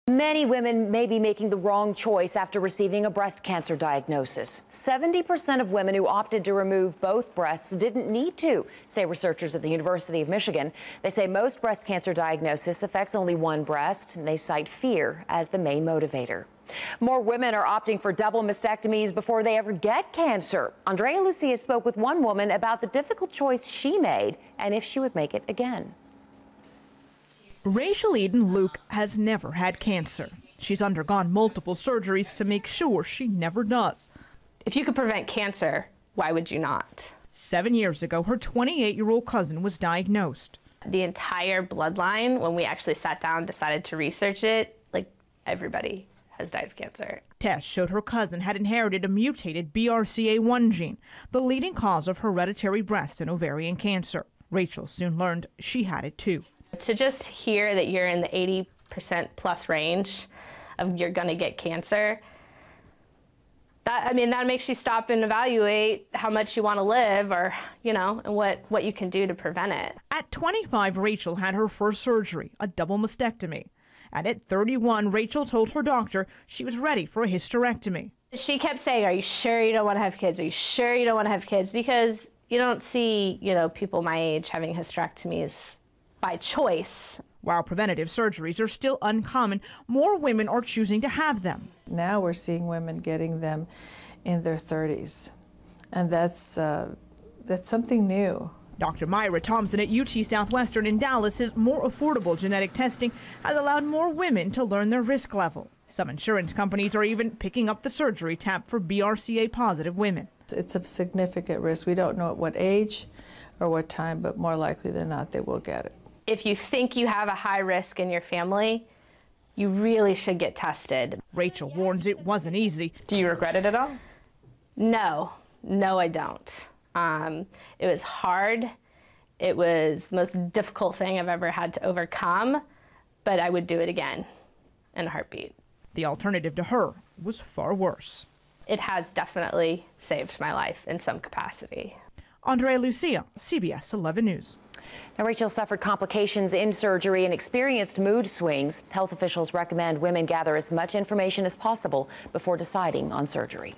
Many women may be making the wrong choice after receiving a breast cancer diagnosis. 70% of women who opted to remove both breasts didn't need to, say researchers at the University of Michigan. They say most breast cancer diagnosis affects only one breast, and they cite fear as the main motivator. More women are opting for double mastectomies before they ever get cancer. Andrea Lucia spoke with one woman about the difficult choice she made and if she would make it again. Rachel Eden Luke has never had cancer. She's undergone multiple surgeries to make sure she never does. If you could prevent cancer, why would you not? 7 years ago, her 28-year-old cousin was diagnosed. The entire bloodline, when we actually sat down and decided to research it, like everybody has died of cancer. Tests showed her cousin had inherited a mutated BRCA1 gene, the leading cause of hereditary breast and ovarian cancer. Rachel soon learned she had it too. To just hear that you're in the 80% plus range of you're going to get cancer, that makes you stop and evaluate how much you want to live, or, and what you can do to prevent it. At 25, Rachel had her first surgery, a double mastectomy. And at 31, Rachel told her doctor she was ready for a hysterectomy. She kept saying, "Are you sure you don't want to have kids? Are you sure you don't want to have kids?" Because you don't see, people my age having hysterectomies by choice. While preventative surgeries are still uncommon, more women are choosing to have them. Now we're seeing women getting them in their 30s, and that's something new. Dr. Myra Thompson at UT Southwestern in Dallas says more affordable genetic testing has allowed more women to learn their risk level. Some insurance companies are even picking up the surgery tab for BRCA-positive women. It's a significant risk. We don't know at what age or what time, but more likely than not, they will get it. If you think you have a high risk in your family, you really should get tested. Rachel warns it wasn't easy. Do you regret it at all? No, I don't. It was hard. It was the most difficult thing I've ever had to overcome, but I would do it again in a heartbeat. The alternative to her was far worse. It has definitely saved my life in some capacity. Andrea Lucia, CBS 11 News. Now, Rachel suffered complications in surgery and experienced mood swings. Health officials recommend women gather as much information as possible before deciding on surgery.